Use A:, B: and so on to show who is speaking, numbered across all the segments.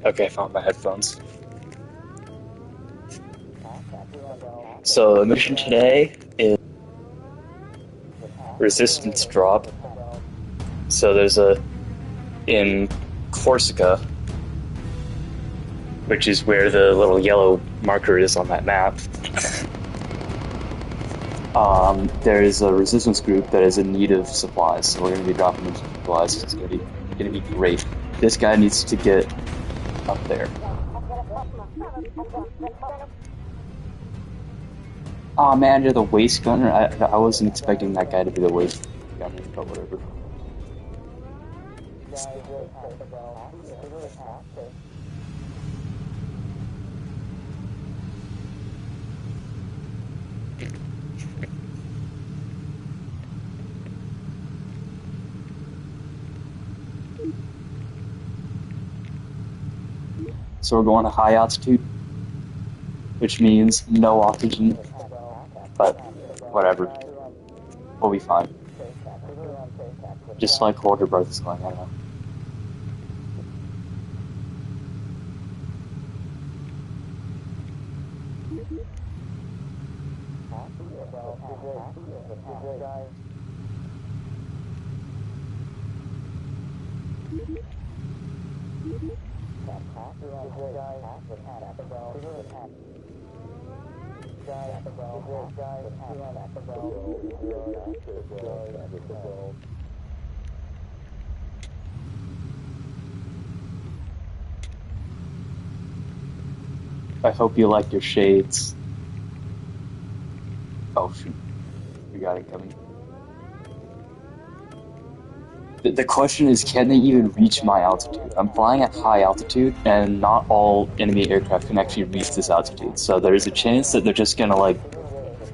A: Okay, I found my headphones. So the mission today is resistance drop. So there's a in Corsica, which is where the little yellow marker is on that map. There is a resistance group that is in need of supplies, so we're going to be dropping them some supplies. It's going to be great. This guy needs to get up there. Oh man, you're the waist gunner. I wasn't expecting that guy to be the waist gunner, but whatever. So we're going to high altitude, which means no oxygen, but whatever. We'll be fine. Just like hold your breath is going, I don't know. I hope you like your shades. Oh shoot, we got it coming. The question is, can they even reach my altitude? I'm flying at high altitude, and not all enemy aircraft can actually reach this altitude. So there's a chance that they're just gonna like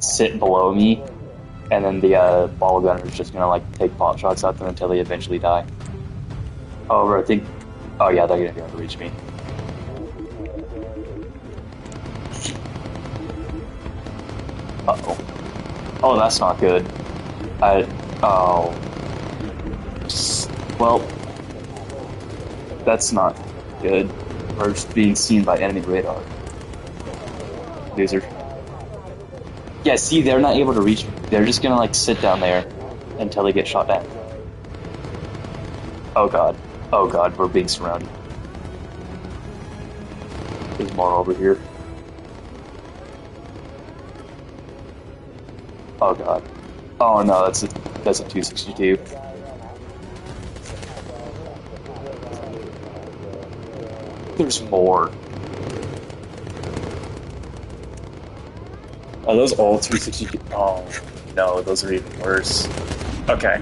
A: sit below me, and then the ball gunner is just gonna like take pot shots at them until they eventually die. However, I think, oh yeah, they're gonna be able to reach me. Uh-oh. Oh, that's not good. Oh. Well, that's not good. We're just being seen by enemy radar. Loser. Yeah, see, they're not able to reach me. They're just gonna, like, sit down there until they get shot down. Oh god. Oh god, we're being surrounded. There's more over here. Oh god. Oh no, that's a 262. There's more. Are those all 262? Oh no, those are even worse. Okay,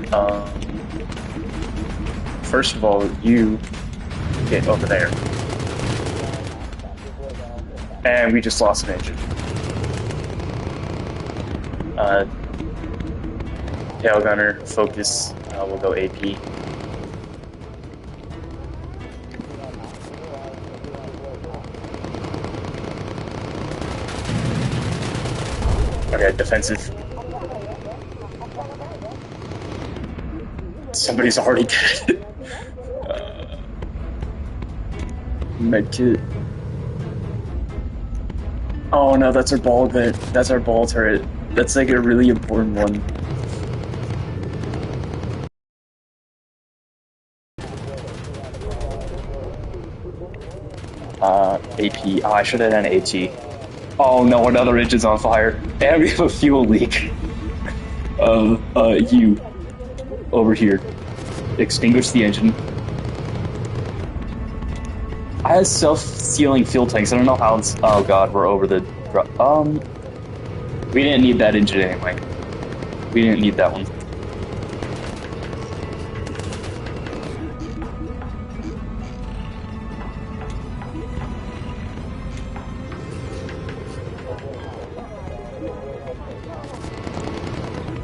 A: first of all, you get over there. And we just lost an engine. Tail gunner, focus, we'll go AP. Okay, defensive. Somebody's already dead. Medkit. Oh no, that's our ball gun. That's our ball turret. That's like a really important one. AP. Oh, I should have done AT. Oh no, another engine's on fire. And we have a fuel leak. You over here. Extinguish the engine. I had self-sealing fuel tanks. I don't know how it's. Oh god, we're over the. We didn't need that engine anyway. We didn't need that one.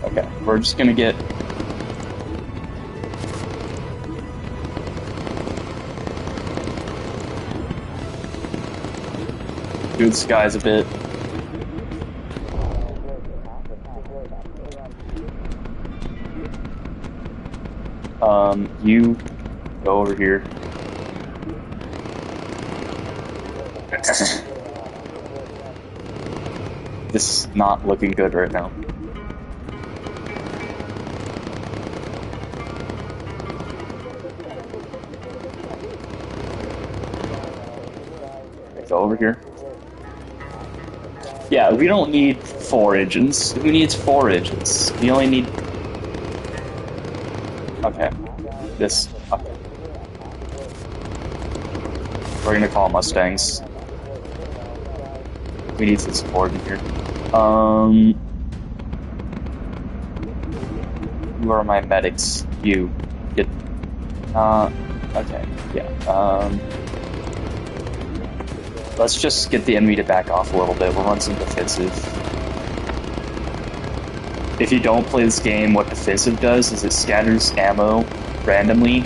A: Okay, we're just gonna get. Do the skies a bit. You go over here. This is not looking good right now. Go over here. Yeah, we don't need 4 engines. Who needs 4 engines? We only need... Okay. This... Okay. We're gonna call Mustangs. We need some support in here. Who are my medics? You. Get... Okay. Yeah. Let's just get the enemy to back off a little bit. We'll run some defensive. If you don't play this game, what defensive does is it scatters ammo randomly,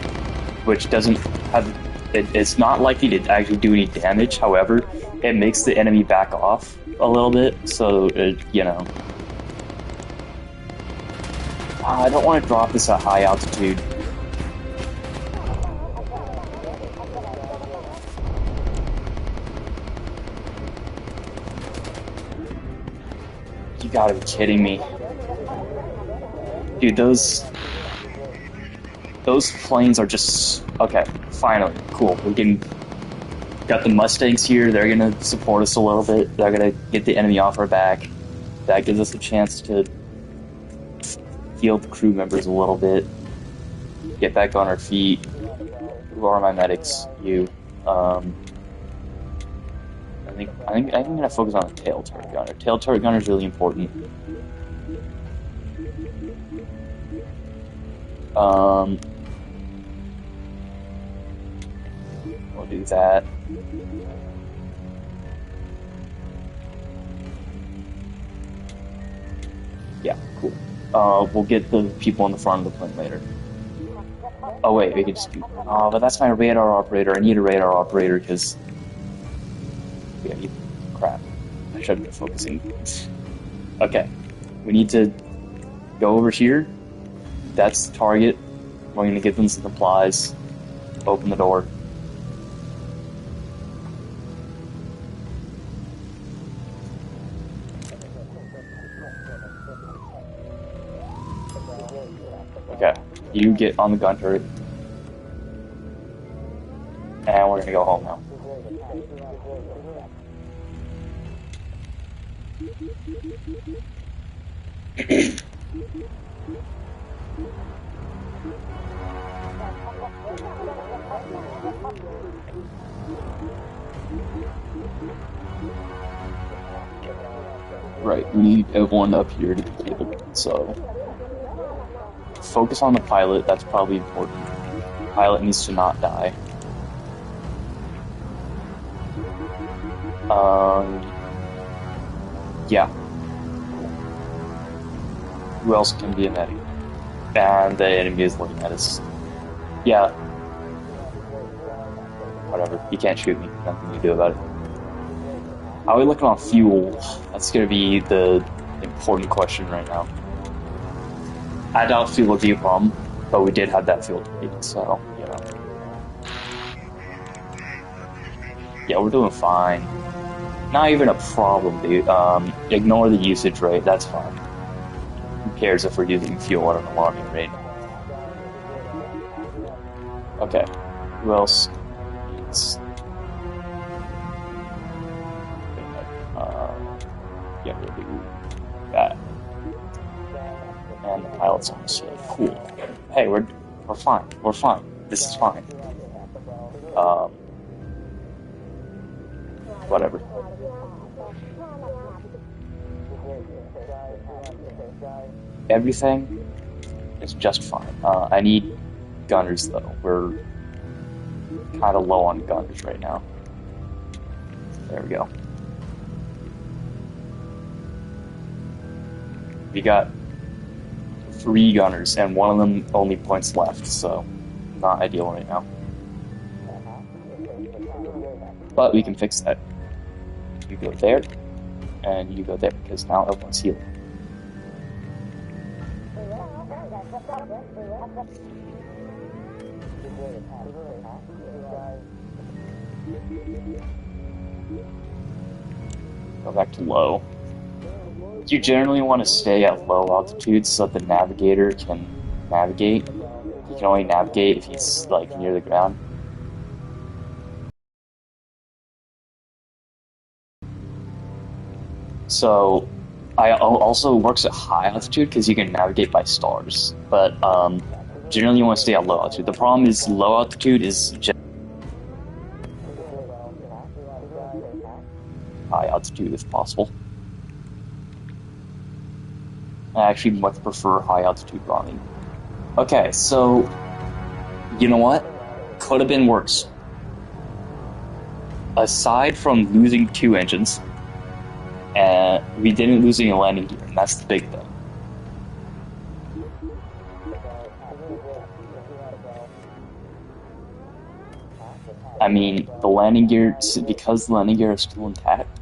A: which doesn't have... It's not likely to actually do any damage. However, it makes the enemy back off a little bit, so, you know. I don't want to drop this at high altitude. You gotta be kidding me. Dude, those planes are just... Okay, finally. Cool. We're getting... Got the Mustangs here. They're gonna support us a little bit. They're gonna get the enemy off our back. That gives us a chance to heal the crew members a little bit. Get back on our feet. Who are my medics? You. I think I'm gonna focus on the tail turret gunner. Tail turret gunner is really important. We'll do that. Yeah, cool. We'll get the people in the front of the plane later. Oh wait, we could just do... Oh, but that's my radar operator. I need a radar operator because... Yeah, crap. I should have been focusing. Okay. We need to go over here. That's the target. We're going to give them some supplies. Open the door. Okay. You get on the gun turret. And we're going to go home now. Right, we need everyone up here to be killed, so... Focus on the pilot, that's probably important. The pilot needs to not die. Yeah. Who else can be a medic? And the enemy is looking at us. Yeah. Whatever, you can't shoot me, nothing to do about it. How are we looking on fuel? That's gonna be the important question right now. I doubt fuel will be a problem, but we did have that fuel depleted, so, you know. Yeah, we're doing fine. Not even a problem, dude. Ignore the usage rate, that's fine. Who cares if we're using fuel at an alarming rate? Okay, who else? that's honestly cool. Hey, we're fine. We're fine. This is fine. Um, whatever. Everything is just fine. I need gunners though. We're kind of low on gunners right now. There we go. We got 3 gunners, and one of them only points left, so not ideal right now. But we can fix that. You go there, and you go there, because now everyone's healed. Go back to low. You generally want to stay at low altitude so that the navigator can navigate. He can only navigate if he's like near the ground. So, I also works at high altitude because you can navigate by stars. But generally, you want to stay at low altitude. The problem is low altitude is just high altitude if possible. I actually much prefer high altitude bombing. Okay, so you know what? Could have been worse. Aside from losing 2 engines, and we didn't lose any landing gear, and that's the big thing. I mean, the landing gear, because the landing gear is still intact,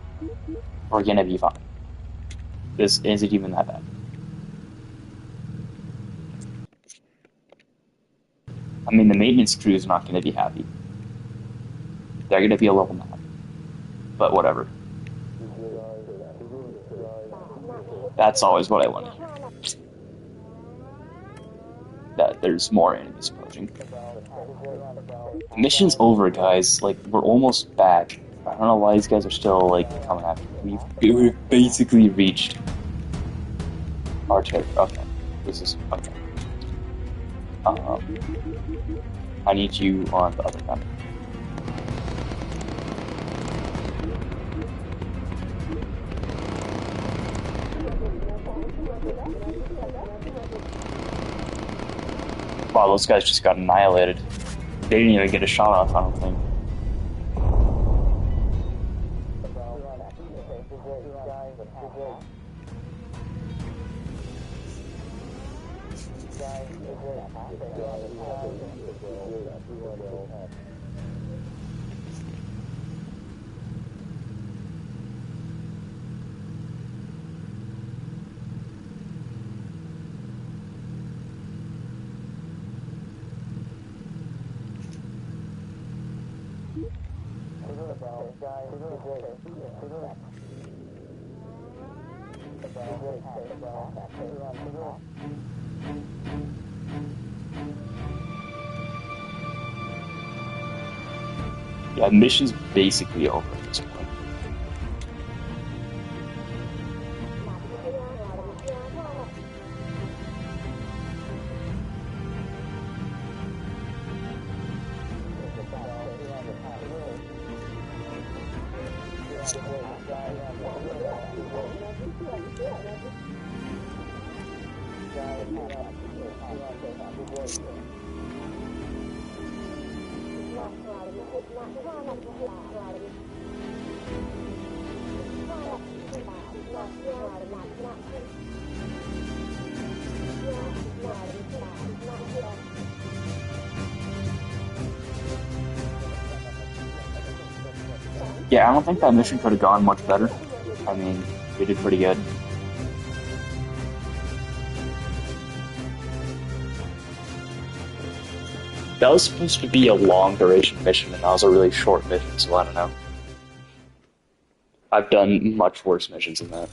A: we're gonna be fine. This isn't even that bad. I mean, the maintenance crew is not gonna be happy. They're gonna be a little mad, but whatever. That's always what I want to hear. That there's more enemies approaching. The mission's over, guys. Like, we're almost back. I don't know why these guys are still, like, coming after me. We've basically reached our territory. Okay. This is... Okay. I need you on the other gun. Wow, those guys just got annihilated. They didn't even get a shot off, I don't think. Yeah, mission's basically over at this point. Yeah, I don't think that mission could have gone much better. I mean, we did pretty good. That was supposed to be a long duration mission, and that was a really short mission, so I don't know. I've done much worse missions than that.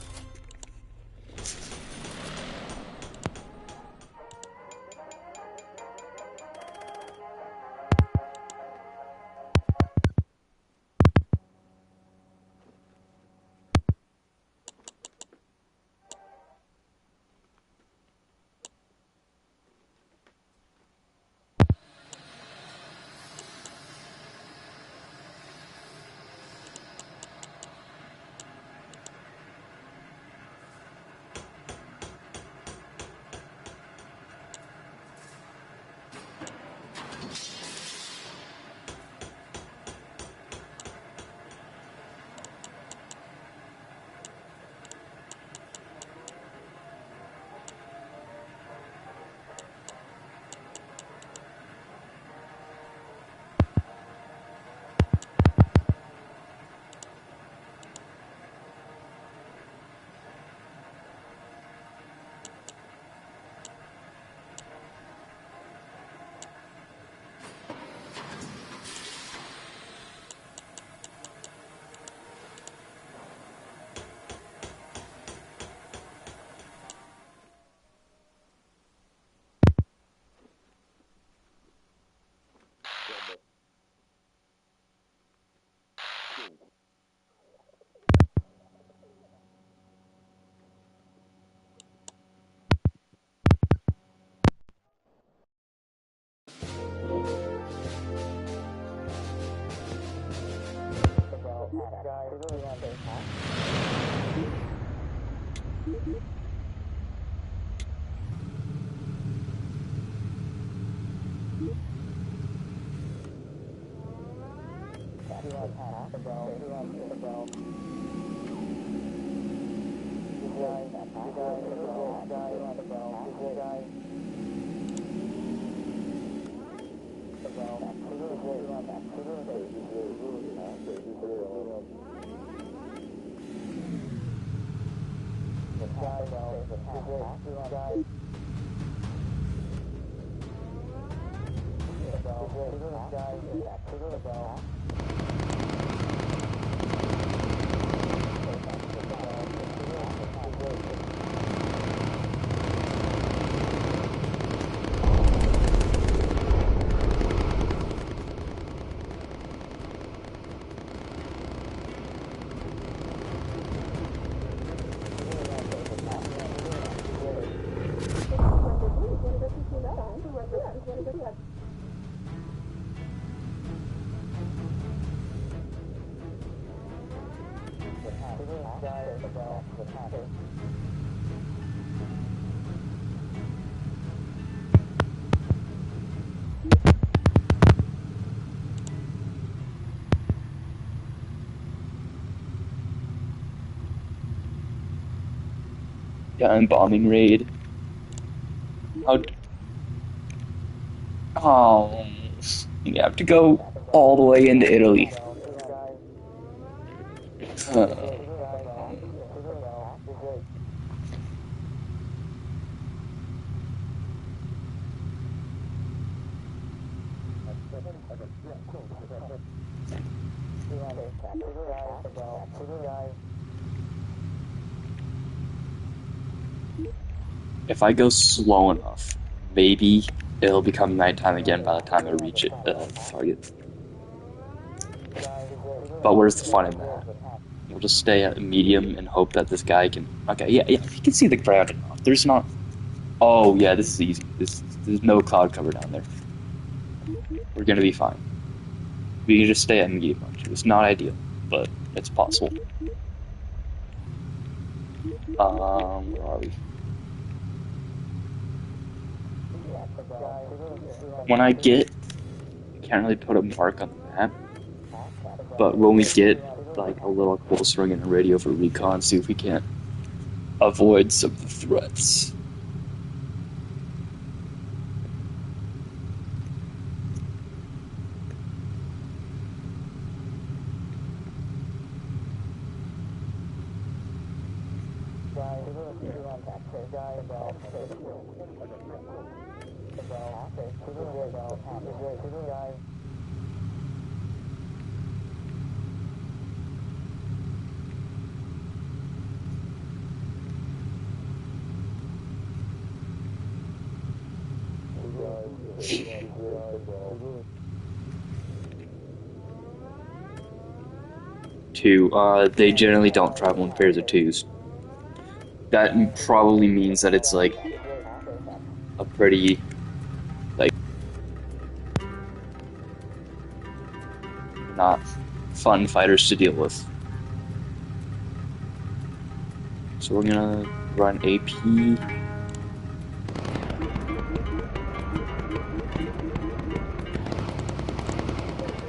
A: Yeah, and bombing raid. How? Oh, you have to go all the way into Italy. Uh, if I go slow enough, maybe it'll become nighttime again by the time I reach it, target. But where's the fun in that? We'll just stay at medium and hope that this guy can. Okay, yeah, yeah, he can see the ground enough. There's not. Oh yeah, this is easy. There's no cloud cover down there. We're gonna be fine. We can just stay at medium. It's not ideal, but it's possible. Where are we? When I get, I can't really put a mark on the map, but when we get like a little closer, I'm gonna radio for recon, see if we can't avoid some of the threats. Two, they generally don't travel in pairs of twos. That probably means that it's like a pretty like not fun fighters to deal with. So we're gonna run AP.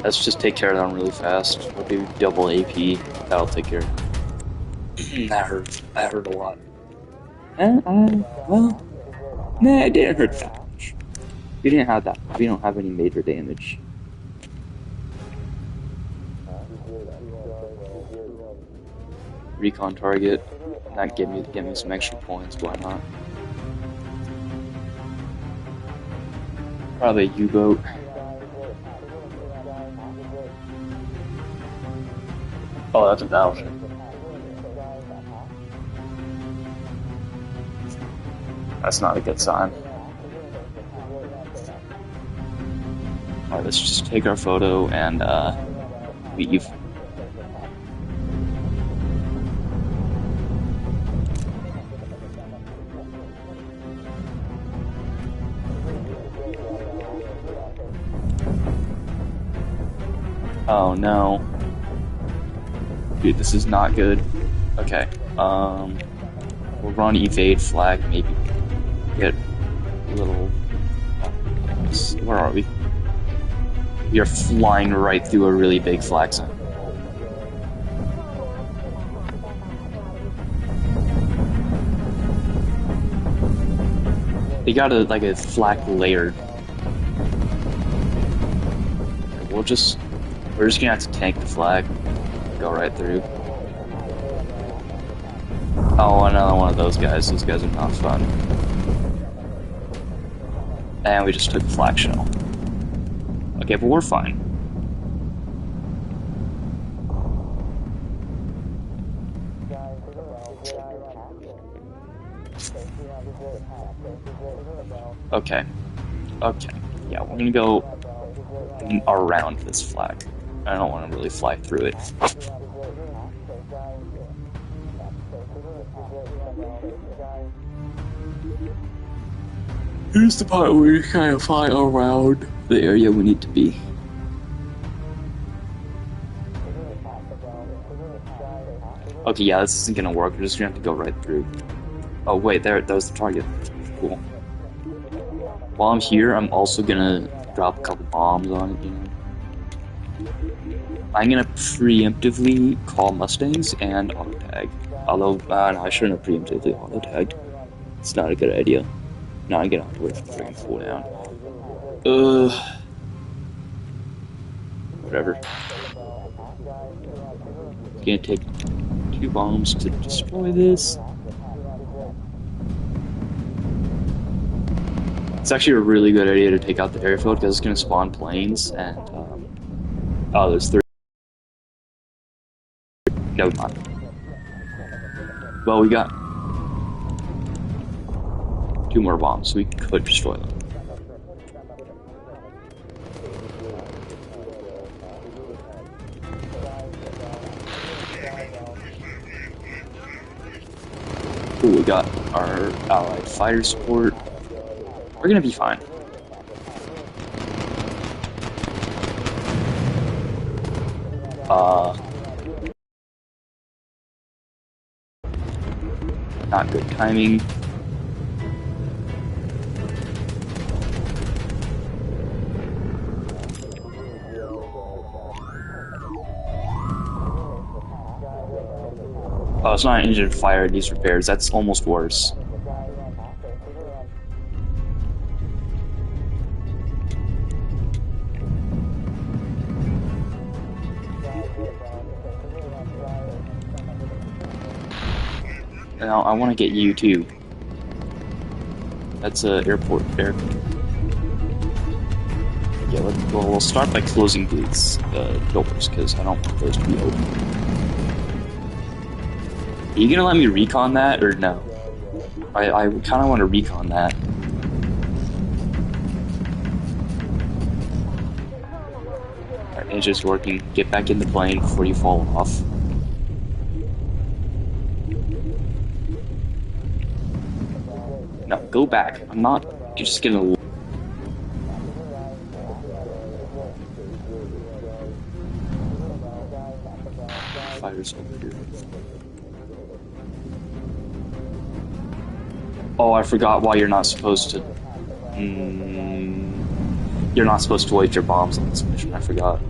A: Let's just take care of them really fast. We'll do double AP. That'll take care of it. That hurt. That hurt a lot. Well, nah, it didn't hurt that much. We didn't have that. We don't have any major damage. Recon target. That give me some extra points. Why not? Probably a U-boat. Oh, that's a battleship. That's not a good sign. Alright, let's just take our photo and leave. Oh no. Dude, this is not good. Okay. We'll run evade flag, maybe get a little. Where are we? We are flying right through a really big flag zone. They got a flag layered. We're just gonna have to tank the flag. Go right through. Oh, another one of those guys. Those guys are not fun. And we just took the flag shell. Okay, but we're fine. Okay. Okay. Yeah, we're gonna go around this flag. I don't want to really fly through it. Here's the part where you kind of fly around the area we need to be. Okay, yeah, this isn't gonna work. We're just gonna have to go right through. Oh wait, that was the target. Cool. While I'm here, I'm also gonna drop a couple bombs on it, you know. I'm gonna preemptively call Mustangs and auto tag. Although, no, I shouldn't have preemptively auto tagged. It's not a good idea. Now I get out to wait for the freaking cooldown. Whatever. It's gonna take 2 bombs to destroy this. It's actually a really good idea to take out the airfield because it's gonna spawn planes and oh, there's 3. No, not. Well, we got 2 more bombs, so we could destroy them. Ooh, we got our allied fighter support. We're gonna be fine. Not good timing. Oh, it's not an engine fire, it needs repairs. That's almost worse. Now, I want to get you too. That's a airport there. Yeah, we'll start by closing these doors, because I don't want those to be open. Are you gonna let me recon that, or no? I kind of want to recon that. Alright, it's just working. Get back in the plane before you fall off. No, go back. I'm not just gonna... Fighters over here. Oh, I forgot why you're not supposed to... You're not supposed to waste your bombs on this mission, I forgot.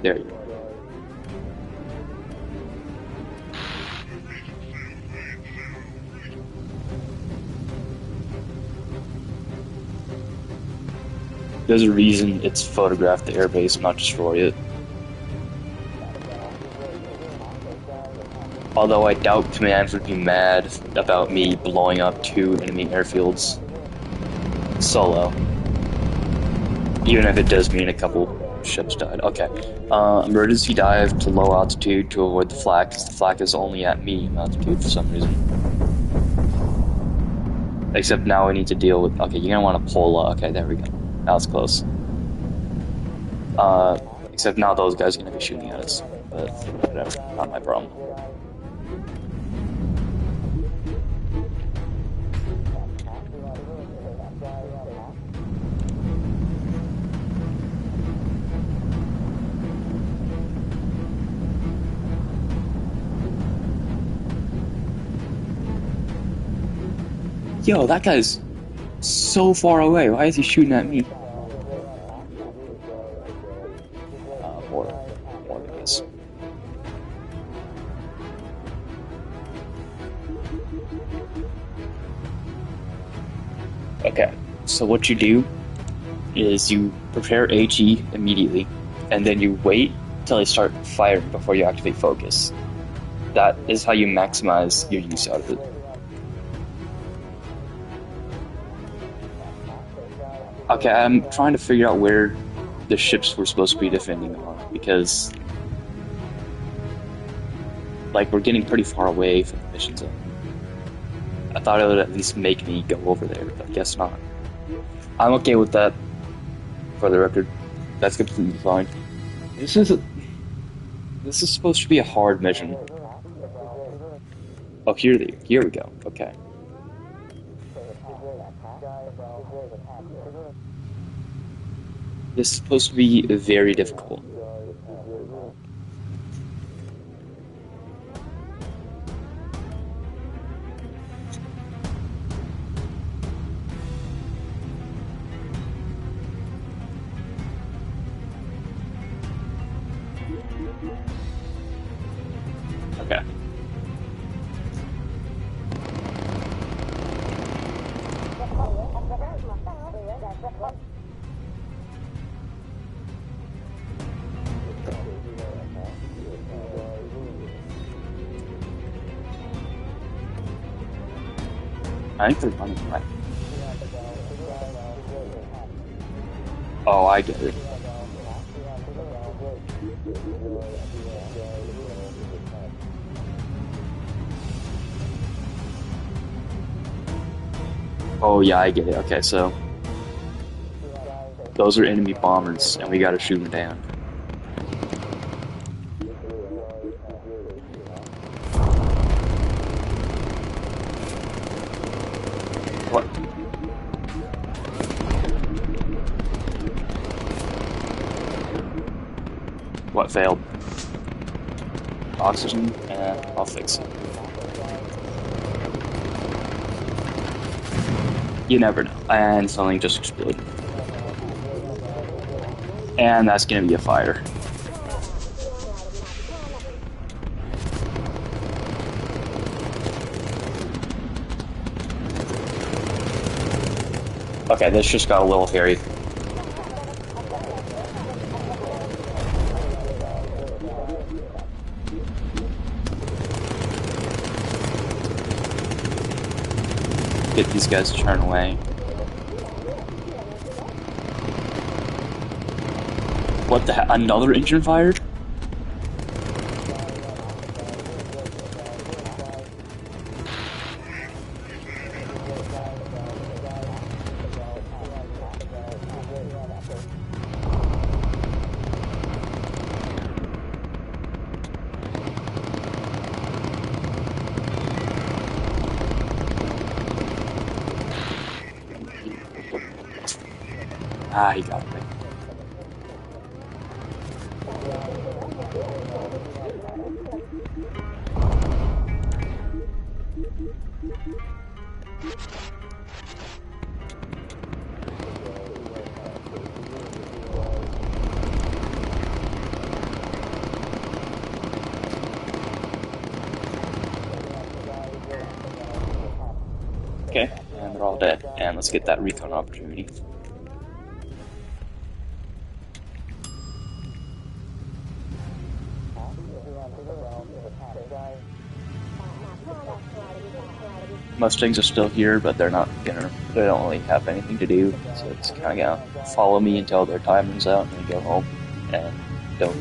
A: There you go. There's a reason it's photographed the airbase, not destroy it. Although I doubt Command would be mad about me blowing up 2 enemy airfields solo. Even if it does mean a couple ships died. Okay. Emergency dive to low altitude to avoid the flak, because the flak is only at medium altitude for some reason. Except now we need to deal with... Okay, you're gonna want to pull... okay, there we go. That was close. Except now those guys are gonna be shooting at us. But whatever, not my problem. Yo, that guy's so far away. Why is he shooting at me? More of this. Okay, so what you do is you prepare HE immediately, and then you wait till they start firing before you activate focus. That is how you maximize your use out of it. Okay, I'm trying to figure out where the ships were supposed to be defending on, because like we're getting pretty far away from the mission zone. I thought it would at least make me go over there, but I guess not. I'm okay with that, for the record. That's completely fine. This is supposed to be a hard mission. Oh, here we go. Okay. This is supposed to be very difficult. Okay. I think they're running away. Oh, I get it. Oh yeah, I get it. Okay, so those are enemy bombers, and we gotta shoot them down. What? What failed? Oxygen? I'll fix it. You never know. And something just exploded. And that's gonna be a fire. Okay, this just got a little hairy. Get these guys to turn away. What the heck? Another engine fired? Ah, he got me. Okay, and they're all dead. And let's get that recon opportunity. Mustangs are still here, but they don't really have anything to do, so it's kind of gonna follow me until their time runs out and then go home, and don't.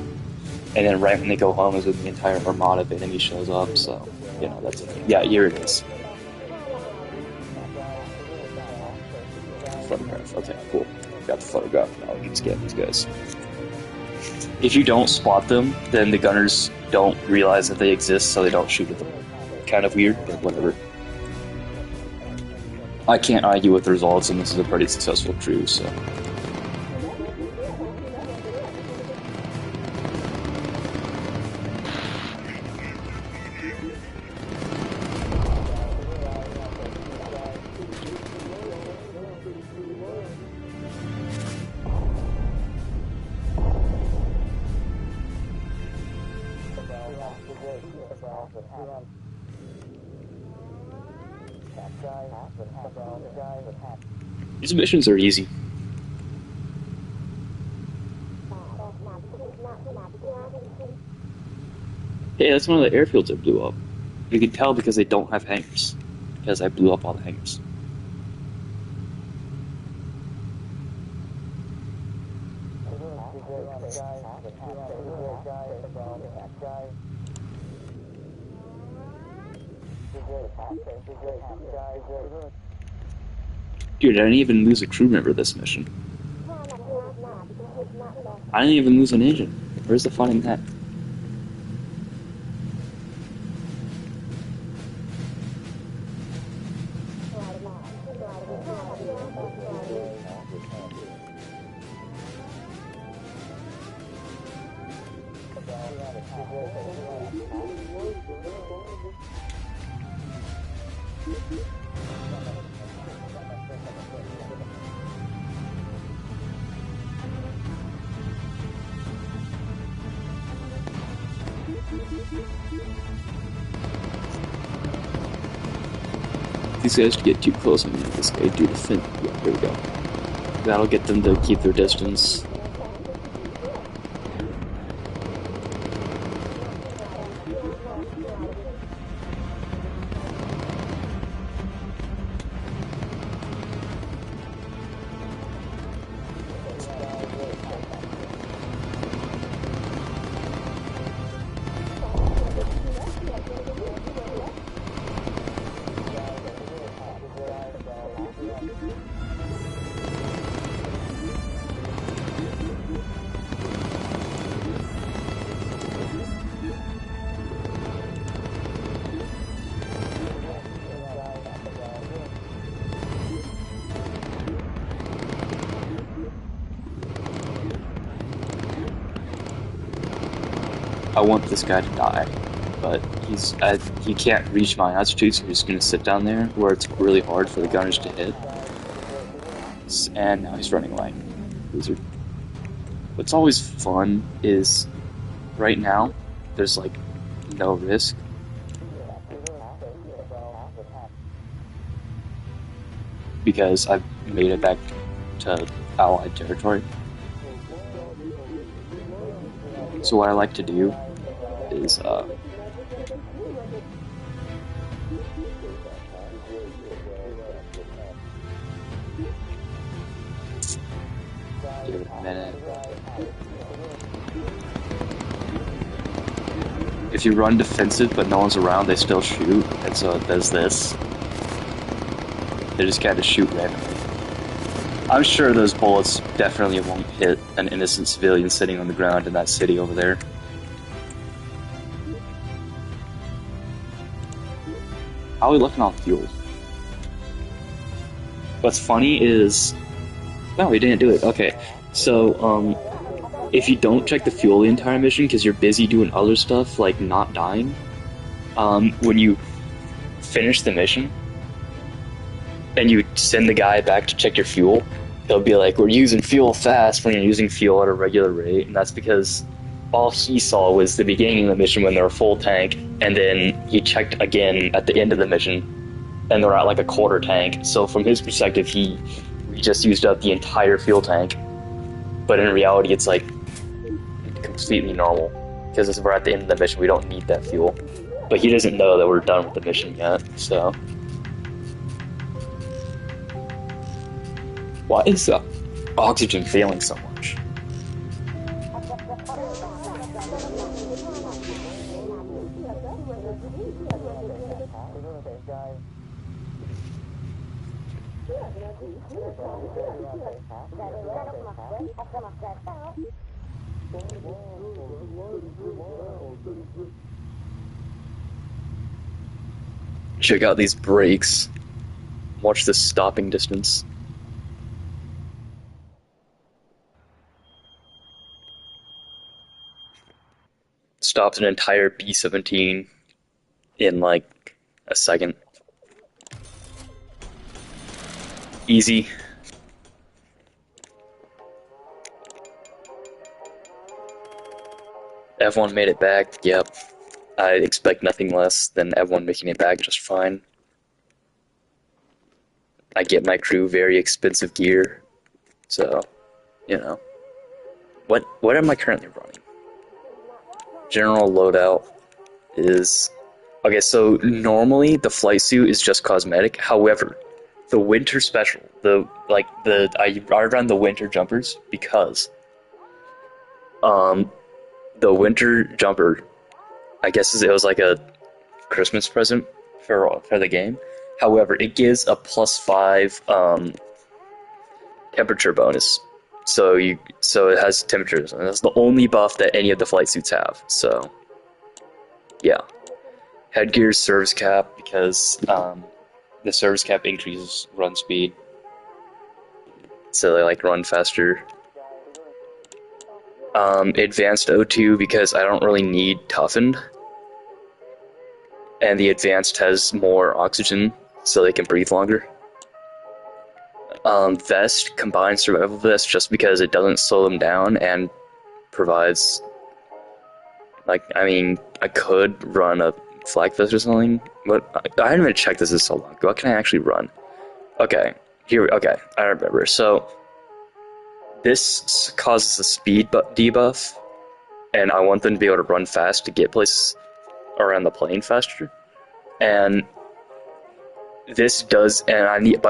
A: And then right when they go home is when the entire armada of enemies shows up, so, you know, that's it. Yeah, here it is. Photograph, okay, cool. Got the photograph, now we can scan these guys. If you don't spot them, then the gunners don't realize that they exist, so they don't shoot at them. Kind of weird, but whatever. I can't argue with the results, and this is a pretty successful crew, so. These missions are easy. Hey, that's one of the airfields that blew up. You can tell because they don't have hangars. Because I blew up all the hangars. Dude, I didn't even lose a crew member this mission. I didn't even lose an agent. Where's the fun in that? These guys get too close, I'm gonna make this guy do the fin. Yeah, here we go. That'll get them to keep their distance. I want this guy to die, but he can't reach my altitude, so he's gonna sit down there where it's really hard for the gunners to hit. And now he's running away. Loser. What's always fun is right now there's like no risk. Because I've made it back to Allied territory. So what I like to do is give it a minute. If you run defensive but no one's around, they still shoot, and so it does this. They just kind of shoot randomly. I'm sure those bullets definitely won't hit an innocent civilian sitting on the ground in that city over there. How are we looking on fuel? What's funny is... No, we didn't do it. Okay, so, if you don't check the fuel the entire mission because you're busy doing other stuff, like not dying, when you finish the mission, and you send the guy back to check your fuel, he'll be like, we're using fuel fast when you're using fuel at a regular rate, and that's because all he saw was the beginning of the mission when they were full tank, and then he checked again at the end of the mission, and they're at like a quarter tank, so from his perspective, we just used up the entire fuel tank, but in reality, it's like completely normal, because we're at the end of the mission, we don't need that fuel, but he doesn't know that we're done with the mission yet, so... Why is the oxygen failing so much? Check out these brakes. Watch the stopping distance. Stopped an entire B-17 in like a second. Easy. F1 made it back, yep. I expect nothing less than everyone making it back just fine. I get my crew very expensive gear, so you know. What am I currently running? General loadout is okay. So normally the flight suit is just cosmetic. However, the winter special, I run the winter jumpers because um the winter jumper, I guess it was like a Christmas present for the game. However, it gives a +5 temperature bonus. So it has temperatures, and that's the only buff that any of the flight suits have. So yeah, headgear service cap because the service cap increases run speed, so they like run faster. Advanced O2 because I don't really need toughened, and the advanced has more oxygen, so they can breathe longer. Vest, combined survival vest, just because it doesn't slow them down and provides, like, I mean, I could run a flag vest or something, but I haven't even checked this in so long. What can I actually run? Okay, okay, I remember. So, this causes a speed debuff, and I want them to be able to run fast to get places around the plane faster. And this does, and I need,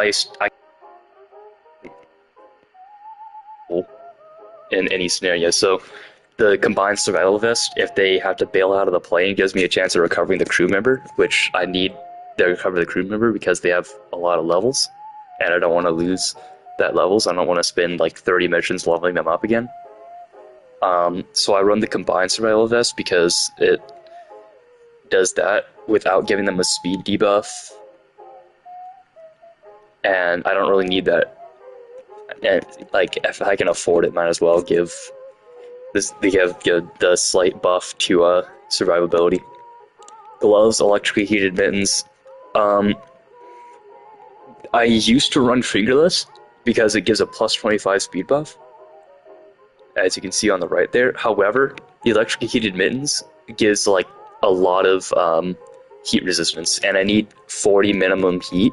A: in any scenario. So the combined survival vest, if they have to bail out of the plane, gives me a chance of recovering the crew member, which I need to recover the crew member because they have a lot of levels, and I don't want to lose that levels. I don't want to spend like 30 missions leveling them up again. So I run the combined survival vest because it does that without giving them a speed debuff, and I don't really need that. And like, if I can afford it, might as well give this. They give the slight buff to survivability. Gloves, electrically heated mittens. I used to run fingerless because it gives a +25 speed buff, as you can see on the right there. However, the electrically heated mittens gives like a lot of heat resistance, and I need 40 minimum heat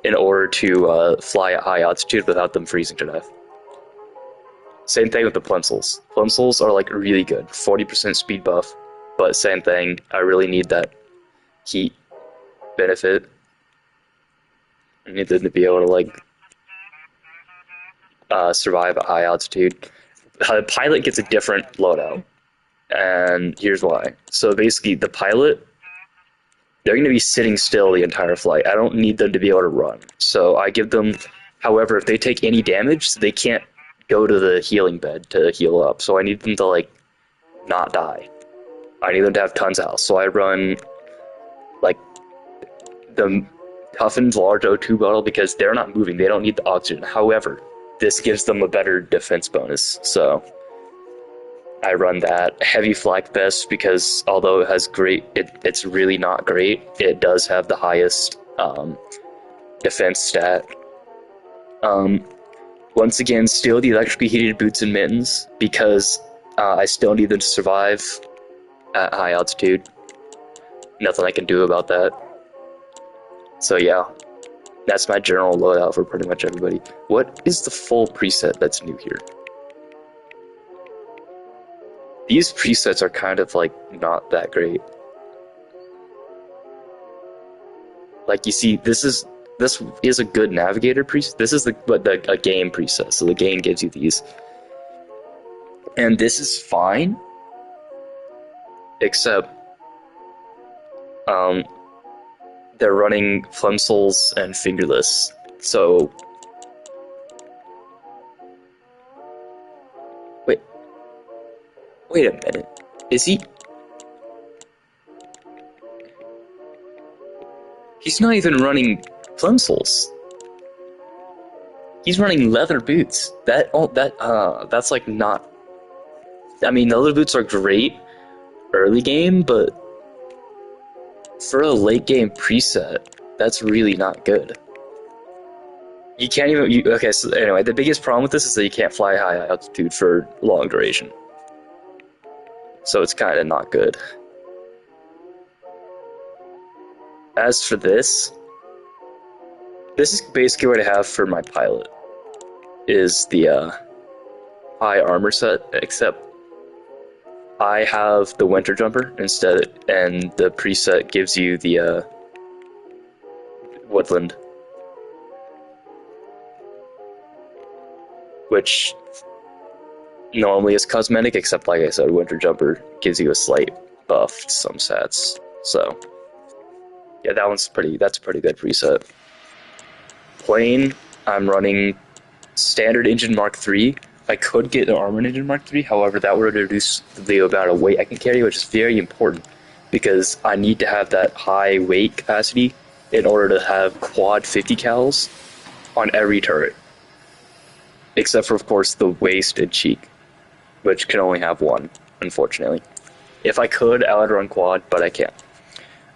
A: in order to fly at high altitude without them freezing to death. Same thing with the Plimsolls. Plimsolls are like really good, 40% speed buff, but same thing, I really need that heat benefit. I need them to be able to like survive at high altitude. The pilot gets a different loadout, and here's why. So basically, the pilot, they're going to be sitting still the entire flight. I don't need them to be able to run. So I give them, however, if they take any damage, they can't go to the healing bed to heal up. So I need them to, like, not die. I need them to have tons of health. So I run, like, the toughened large O2 bottle because they're not moving. They don't need the oxygen. However, this gives them a better defense bonus. So I run that. Heavy flak vest because although it has it's really not great. It does have the highest defense stat. Once again, still the electrically heated boots and mittens because I still need them to survive at high altitude. Nothing I can do about that. So yeah, that's my general loadout for pretty much everybody. What is the full preset that's new here? These presets are kind of like not that great. Like you see, this is a good navigator preset. This is a game preset, so the game gives you these, and this is fine, except they're running Plimsolls and fingerless, so wait a minute, is he? He's not even running Plimsolls. He's running leather boots. That's like not. I mean, the leather boots are great early game, but for a late game preset, that's really not good. You can't even. Okay, so anyway, the biggest problem with this is that you can't fly high altitude for long duration. So it's kind of not good. As for this is basically what I have for my pilot, is the high armor set, except I have the winter jumper instead, and the preset gives you the woodland, which normally is cosmetic, except like I said, winter jumper gives you a slight buff to some stats. So yeah, that's a pretty good preset. Plane, I'm running standard engine Mark III. I could get an armored engine Mark III, however, that would reduce the amount of weight I can carry, which is very important because I need to have that high weight capacity in order to have quad 50 cals on every turret. Except for, of course, the waist and cheek, which can only have one, unfortunately. If I could, I would run quad, but I can't.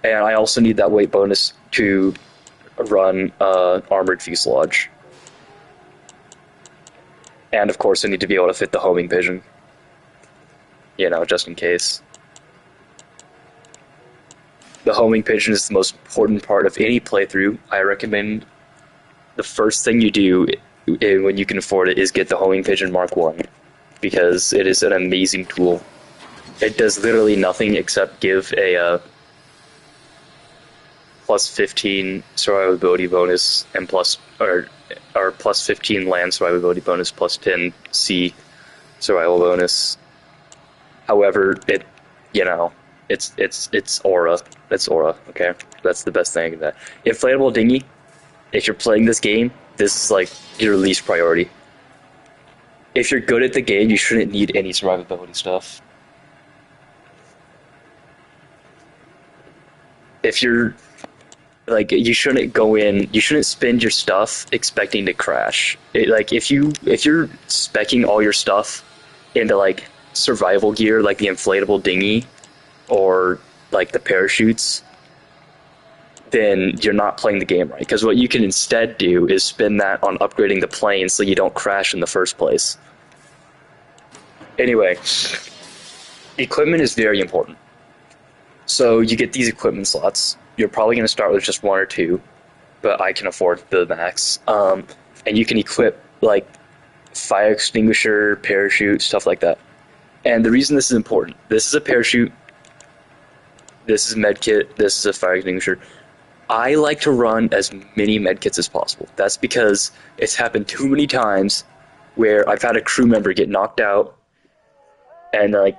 A: And I also need that weight bonus to run armored fuselage. And of course, I need to be able to fit the homing pigeon. You know, just in case. The homing pigeon is the most important part of any playthrough. I recommend the first thing you do when you can afford it is get the homing pigeon Mark 1, because it is an amazing tool. It does literally nothing except give a plus 15 survivability bonus and plus 15 land survivability bonus plus 10 sea survival bonus. However, it's aura. It's aura. Okay, that's the best thing. That inflatable dinghy. If you're playing this game, this is like your least priority. If you're good at the game, you shouldn't need any survivability stuff. If you're like, you shouldn't go in, you shouldn't spend your stuff expecting to crash. If you're speccing all your stuff into like survival gear, like the inflatable dinghy or like the parachutes, then you're not playing the game right. Because what you can instead do is spend that on upgrading the plane so you don't crash in the first place. Anyway, equipment is very important. So you get these equipment slots. You're probably going to start with just one or two, but I can afford the max. And you can equip like fire extinguisher, parachute, stuff like that. And the reason this is important, this is a parachute, this is a medkit, this is a fire extinguisher. I like to run as many medkits as possible. That's because it's happened too many times where I've had a crew member get knocked out and like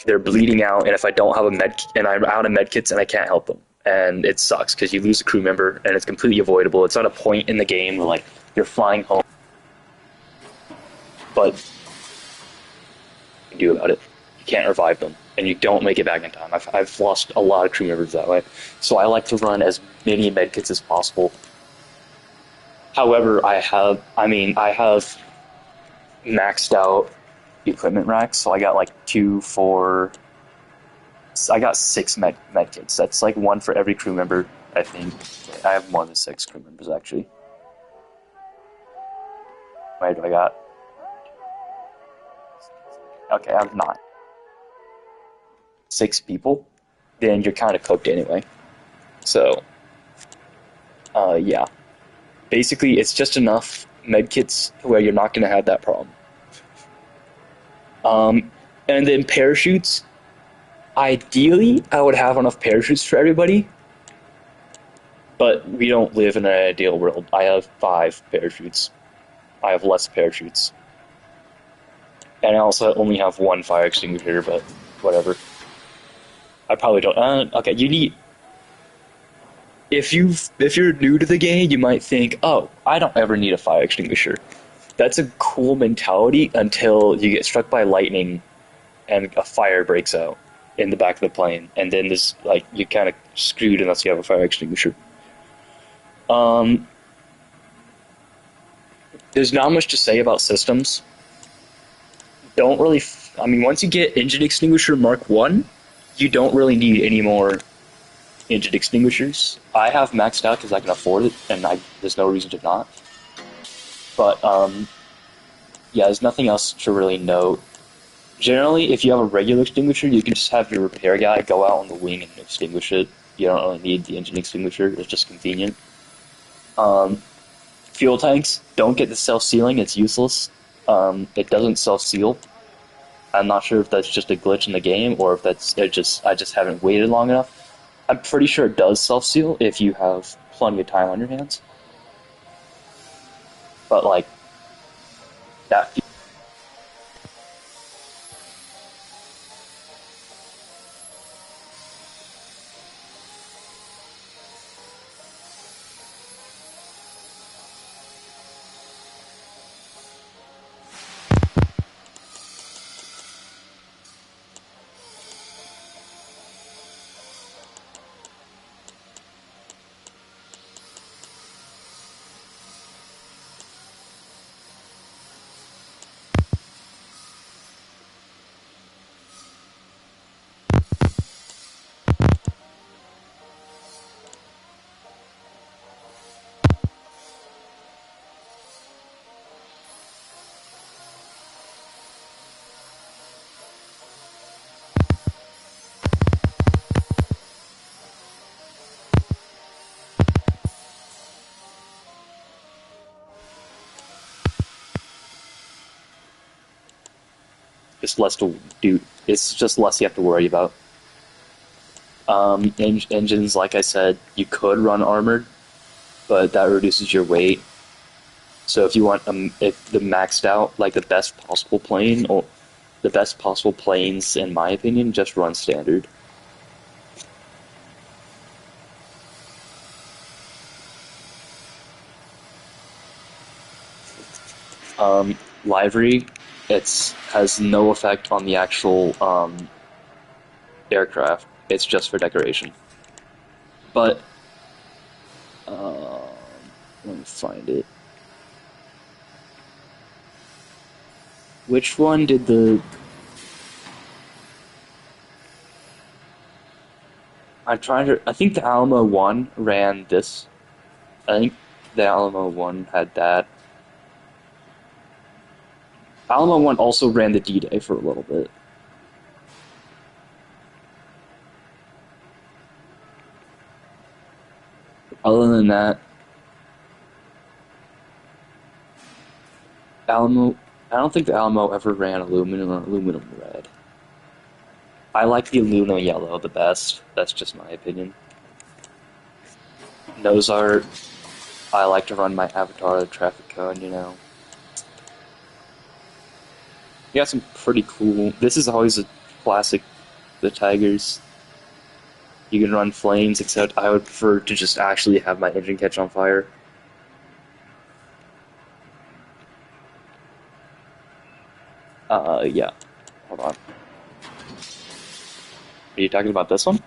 A: they're bleeding out, and if I don't have a med and I'm out of medkits and I can't help them, and it sucks because you lose a crew member and it's completely avoidable. It's not a point in the game where like you're flying home, but you do about it. You can't revive them, and you don't make it back in time. I've lost a lot of crew members that way, so I like to run as many medkits as possible. However, I have maxed out equipment racks, so I got like I got 6 medkits. That's like one for every crew member, I think. I have more than 6 crew members, actually. Wait, do I got? Okay, I have 9. 6 people? Then you're kind of cooked anyway. So, yeah. Basically, it's just enough medkits where you're not going to have that problem. And then parachutes. Ideally, I would have enough parachutes for everybody, but we don't live in an ideal world. I have 5 parachutes. I have less parachutes. And I also only have 1 fire extinguisher, but whatever. I probably don't. Okay, you need... If you're new to the game, you might think, oh, I don't ever need a fire extinguisher. That's a cool mentality until you get struck by lightning and a fire breaks out in the back of the plane, and then this like you kind of screwed unless you have a fire extinguisher. There's not much to say about systems. Don't really. Once you get engine extinguisher Mark 1, you don't really need any more engine extinguishers. I have maxed out because I can afford it, and there's no reason to not. But, yeah, there's nothing else to really note. Generally, if you have a regular extinguisher, you can just have your repair guy go out on the wing and extinguish it. You don't really need the engine extinguisher. It's just convenient. Um, Fuel tanks don't get the self-sealing. It's useless. It doesn't self-seal. I'm not sure if that's just a glitch in the game or if that's it just I just haven't waited long enough. I'm pretty sure it does self-seal if you have plenty of time on your hands. But like that just less to do. It's just less you have to worry about. Engines, like I said, you could run armored, but that reduces your weight. So if you want if the maxed out, like the best possible plane, or the best possible planes, in my opinion, just run standard. Livery, it's has no effect on the actual aircraft. It's just for decoration. But let me find it. Which one did the? I'm trying to. I think the Alamo one ran this. I think the Alamo one had that. Alamo one also ran the D-Day for a little bit. Other than that, Alamo. I don't think the Alamo ever ran aluminum or aluminum red. I like the aluminum yellow the best. That's just my opinion. Nose art. I like to run my avatar the traffic cone. You got some pretty cool. This is always a classic. The Tigers. You can run flames, except I would prefer to just actually have my engine catch on fire. Yeah. Hold on. Are you talking about this one?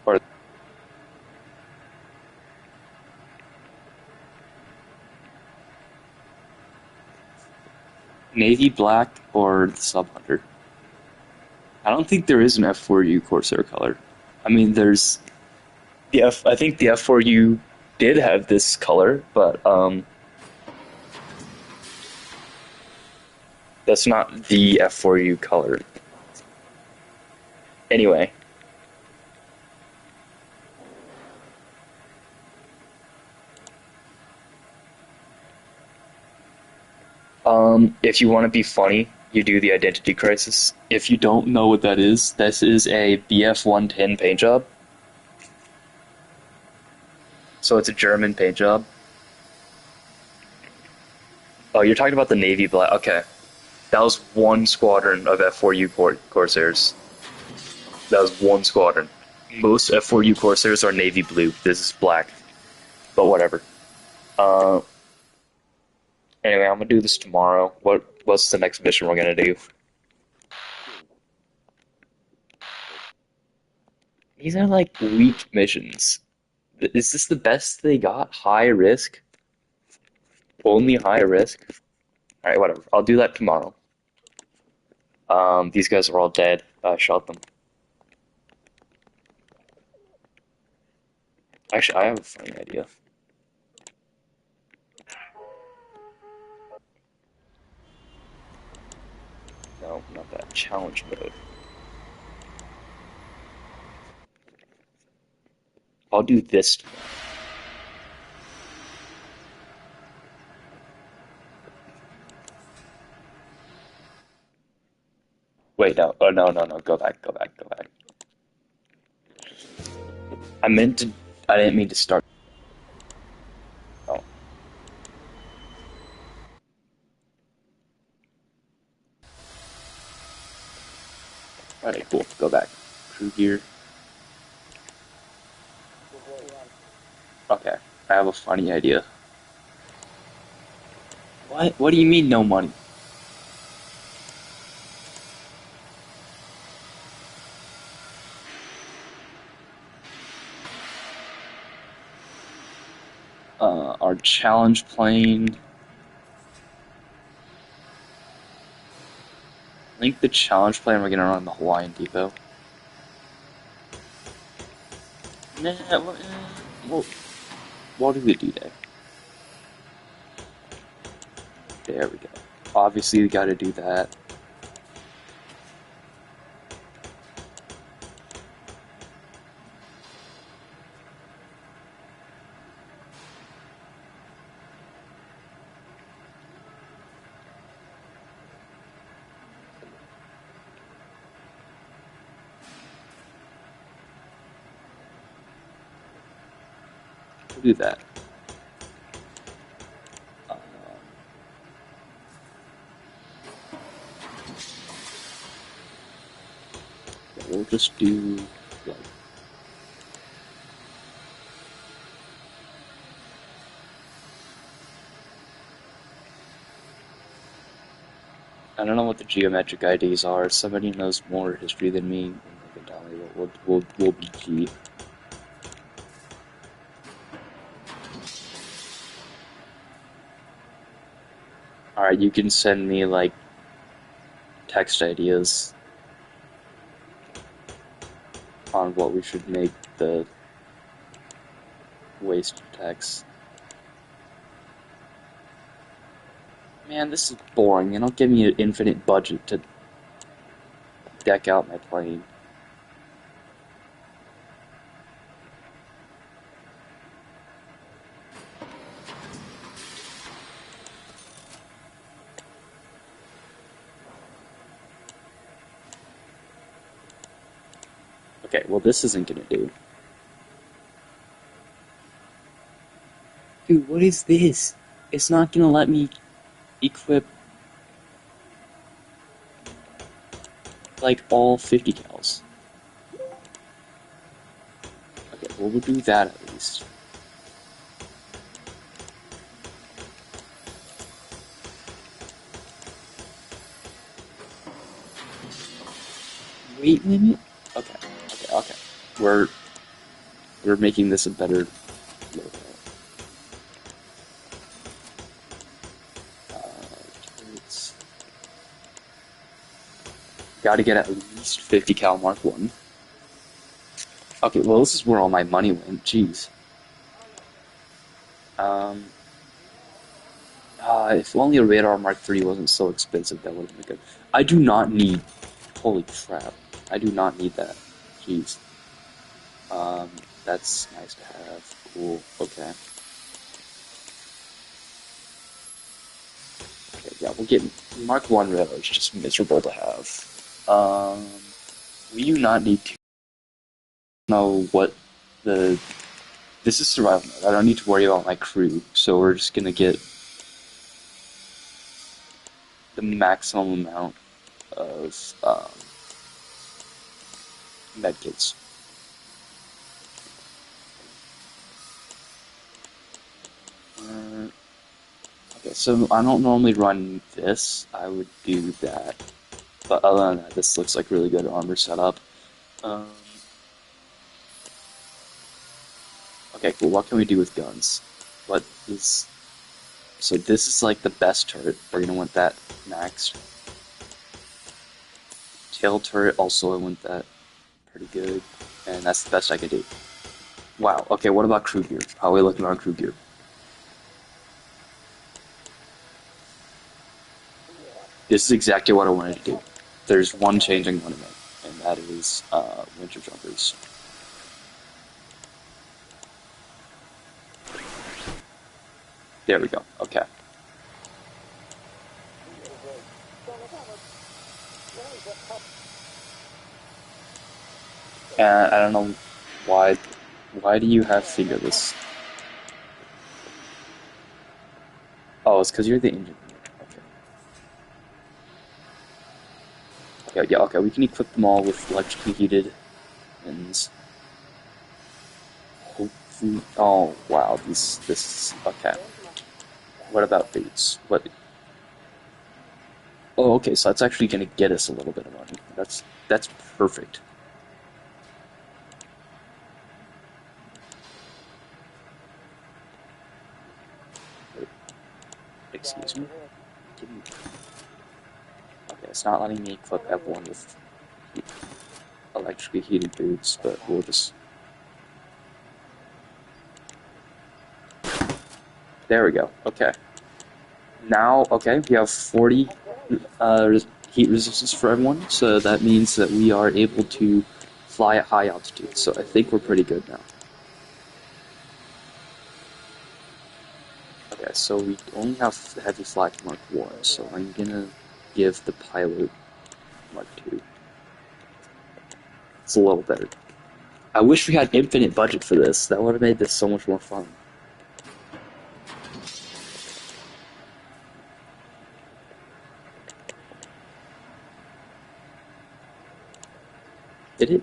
A: Or navy black or the Sub Hunter? I don't think there is an F4U Corsair color. I mean, there's the F. I think the F4U did have this color, but that's not the F4U color. Anyway, if you want to be funny, you do the Identity Crisis. If you don't know what that is, this is a BF110 paint job. So it's a German paint job. Oh, you're talking about the Navy Black. Okay. That was one squadron of F4U Corsairs. That was one squadron. Most F4U Corsairs are navy blue. This is black. But whatever. Uh, anyway, I'm gonna do this tomorrow. What's the next mission we're gonna do? These are like weak missions. Is this the best they got? High risk? Only high risk? Alright, whatever. I'll do that tomorrow. These guys are all dead. I shot them. Actually, I have a funny idea. challenge mode. I'll do this. Wait, no. Oh, no, no, no. Go back, go back, go back. I meant to. I didn't mean to start. Oh, alright, cool. Go back. Crew gear. Okay, I have a funny idea. What? What do you mean, no money? Our challenge plane. I think the challenge plane we're gonna run the Hawaiian Depot. Nah, well, what do we do there? There we go. Obviously, we gotta do that. We'll do that. Um, yeah, we'll just do like I don't know what the geometric IDs are. Somebody knows more history than me. They can tell me. We'll be G. All right, you can send me like text ideas on what we should make the waste text. Man, this is boring. They don't give me an infinite budget to deck out my plane. Okay, well this isn't gonna do. Dude, what is this? It's not gonna let me equip like all 50 cals. Okay, well we'll do that at least. Weight limit? Okay, okay, okay. We're we're making this a better loadout. Turrets. Gotta get at least 50 cal Mark 1. Okay, well this is where all my money went, jeez. Um, if only a radar Mark 3 wasn't so expensive, that would have been good. I do not need, holy crap, I do not need that, jeez. Um, that's nice to have, cool, okay. Okay, yeah, we'll get, Mark 1 radar is just miserable to have. We do not need to know what the, this is survival mode, I don't need to worry about my crew, so we're just gonna get the maximum amount of, medkits. Uh, okay, so I don't normally run this. I would do that. But other than that, this looks like really good armor setup. Um, okay, cool. What can we do with guns? What is... So this is like the best turret. We're gonna want that maxed. Tail turret, also I want that pretty good. And that's the best I can do. Wow, okay, what about crew gear? How are we looking on crew gear? This is exactly what I wanted to do. there's one change I'm going to make, and that is winter jumpers. There we go. Okay. And I don't know why. Why do you have fingerless? Oh, it's because you're the engineer. Okay. Okay. Yeah. Okay. We can equip them all with electrically heated and hopefully. Oh wow. This. Okay. What about boots? What? Oh, okay. So that's actually going to get us a little bit of money. That's perfect. Excuse me. Give me. Okay, it's not letting me equip everyone with electrically heated boots, but we'll just. There we go. Okay. Now, okay, we have 40 heat resistance for everyone, so that means that we are able to fly at high altitude. So I think we're pretty good now. Okay, so we only have heavy flak Mark 1, so I'm gonna give the pilot Mark 2. It's a little better. I wish we had infinite budget for this. That would have made this so much more fun. Did it?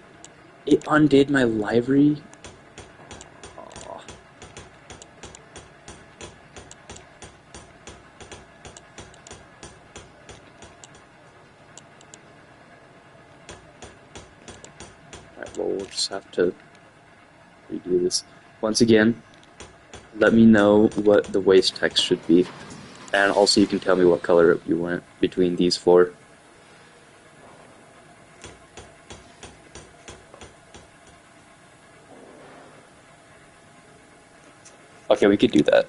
A: It undid my library? Aw. Alright, well, we'll just have to redo this. Once again, let me know what the waste text should be. And also you can tell me what color you want between these four. Okay, we could do that.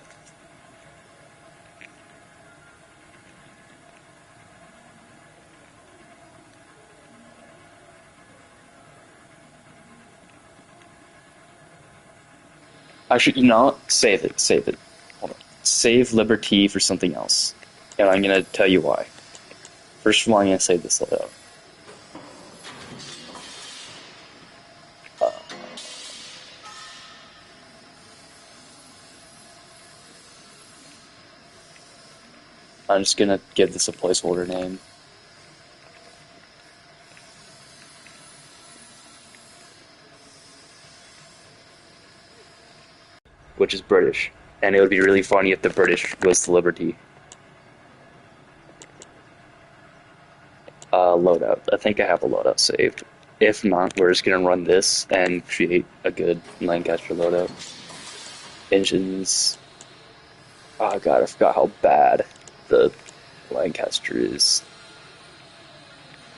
A: Actually, you know, save it, save it. Hold on. Save Liberty for something else. And I'm gonna tell you why. First of all, I'm gonna save this layout. Uh, I'm just gonna give this a placeholder name. Which is British. And it would be really funny if the British was the Liberty. Loadout. I think I have a loadout saved. If not, we're just gonna run this and create a good Lancaster loadout. Engines. Oh god, I forgot how bad the Lancaster is.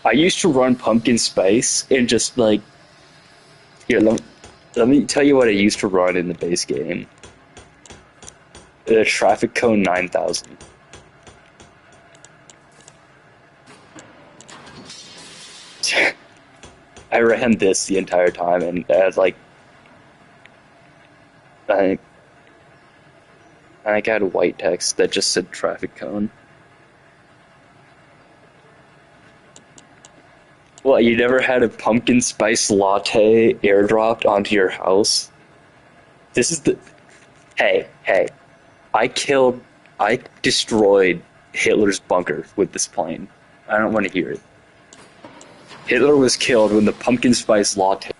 A: I used to run Pumpkin Spice and just like here. Let me tell you what I used to run in the base game. The Traffic Cone 9000. I ran this the entire time, and I had like I think I had white text that just said Traffic Cone. Well, you never had a pumpkin spice latte airdropped onto your house? This is the. Hey, hey. I destroyed Hitler's bunker with this plane. I don't want to hear it. Hitler was killed when the pumpkin spice latte.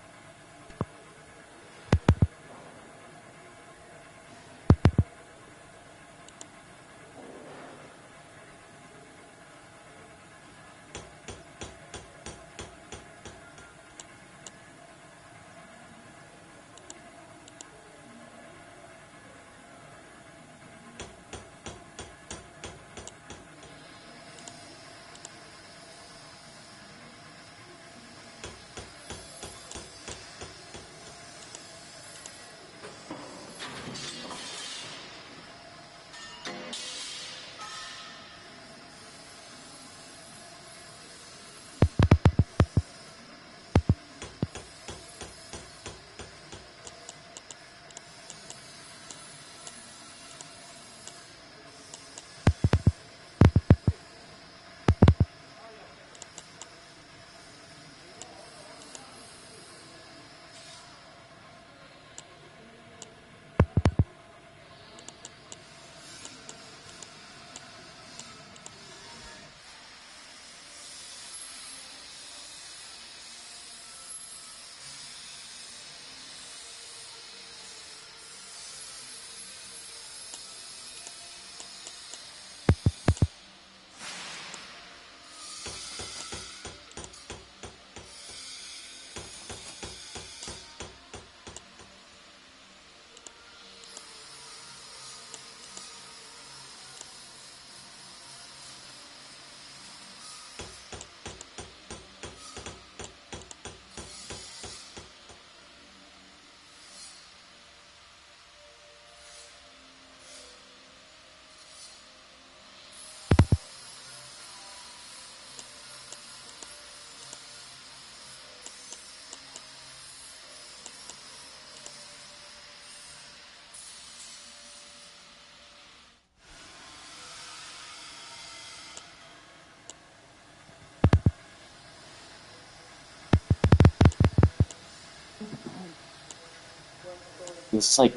A: This is like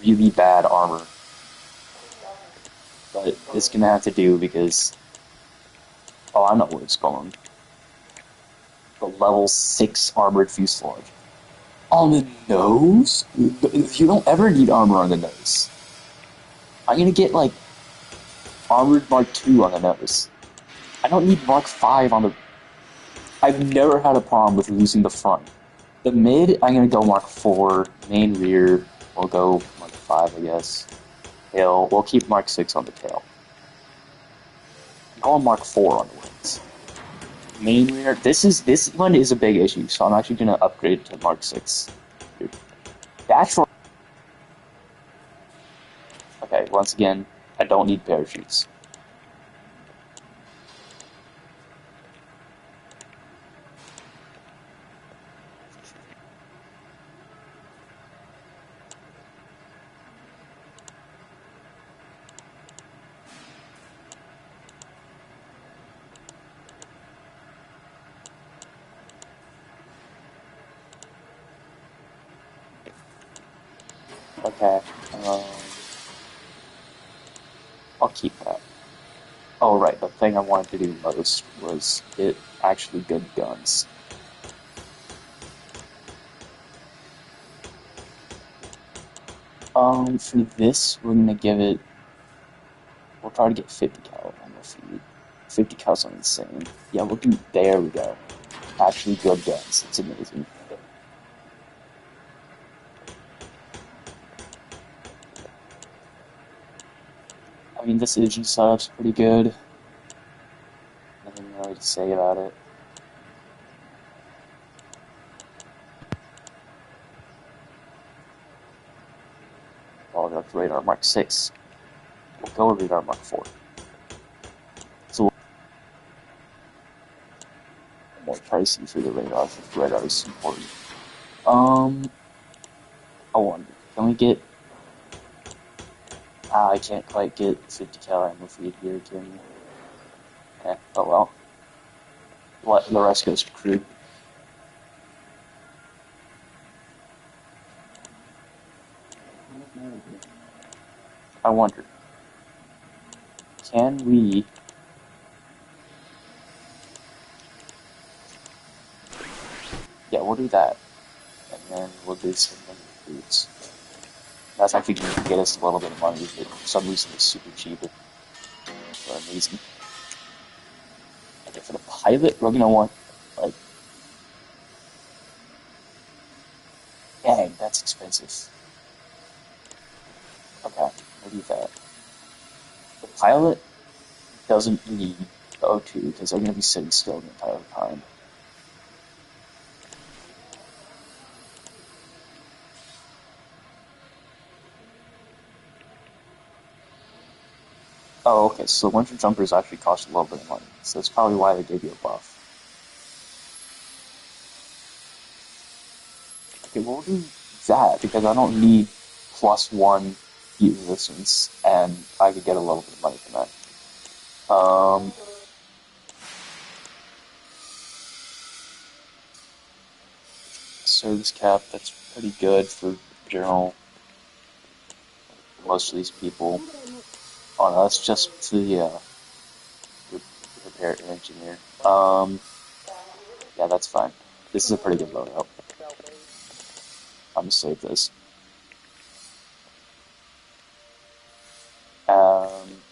A: really bad armor, but it's gonna have to do because I know where it's going. The level 6 armored fuselage on the nose. You don't ever need armor on the nose. I'm gonna get like armored Mark II on the nose. I don't need Mark V on the. I've never had a problem with losing the front. The mid, I'm gonna go Mark IV. Main rear, we'll go Mark V, I guess. Tail, we'll keep Mark VI on the tail. I'm going Mark IV on the wings. Main rear, this one is a big issue, so I'm actually gonna upgrade to Mark VI. Dash. Okay, once again, I don't need parachutes. Okay, I'll keep that. Oh right, the thing I wanted to do most was get actually good guns. For this, we're gonna give it. We'll try to get 50 cal on the feed. 50 cal sounds insane. Yeah, we'll do. There we go. Actually, good guns. It's amazing. I mean, this engine setup's pretty good. Nothing really to say about it. Oh, that's radar Mark 6. We'll go with radar Mark 4. So more pricey for the radar. If radar is important. I wonder. Can we get? I can't quite get 50 cal ammo feed here, can you? Oh well. Let the rest goes to crew. I wonder. Can we? Yeah, we'll do that, and then we'll do some recruits. That's actually going to get us a little bit of money, but for some reason it's super cheap or amazing. Okay, for the pilot, we're gonna want like, dang, that's expensive. Okay, we'll do that. The pilot doesn't need the O2 because they're gonna be sitting still the entire time. Oh, okay, so winter jumpers actually cost a little bit of money, so that's probably why they gave you a buff. Okay, we'll do that, because I don't need +1 heat resistance, and I could get a little bit of money from that. Service cap, that's pretty good for general, most of these people. Oh no, that's just for the repair engineer. Yeah, that's fine. This is a pretty good loadout. I'm gonna save this. Um,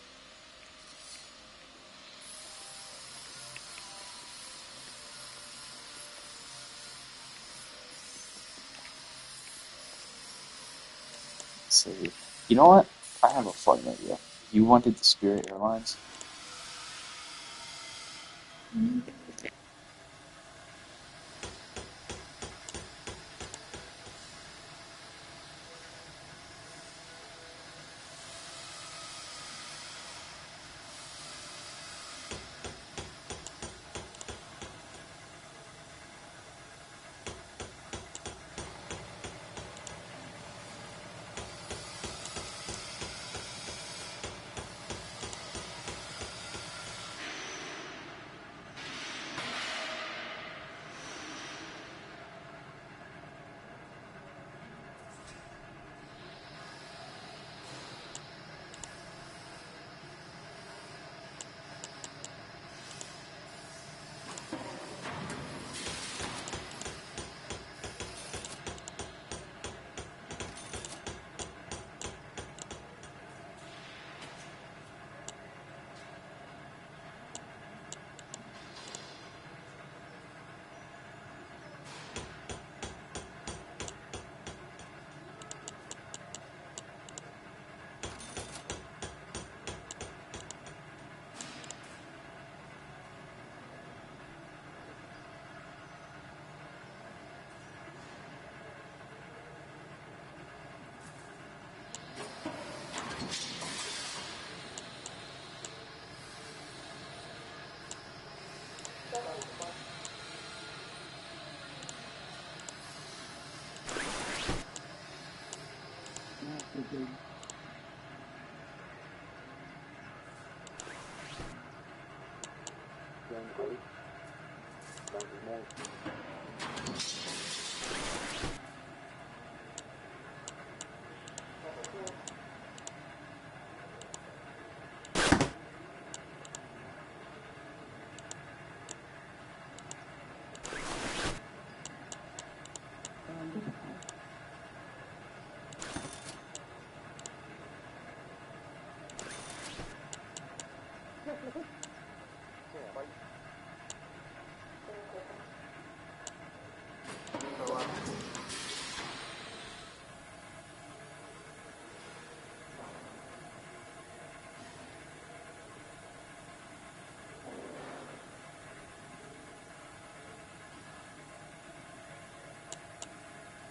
A: save. You know what? I have a fun idea. You wanted the Spirit Airlines?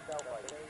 B: Self, I think.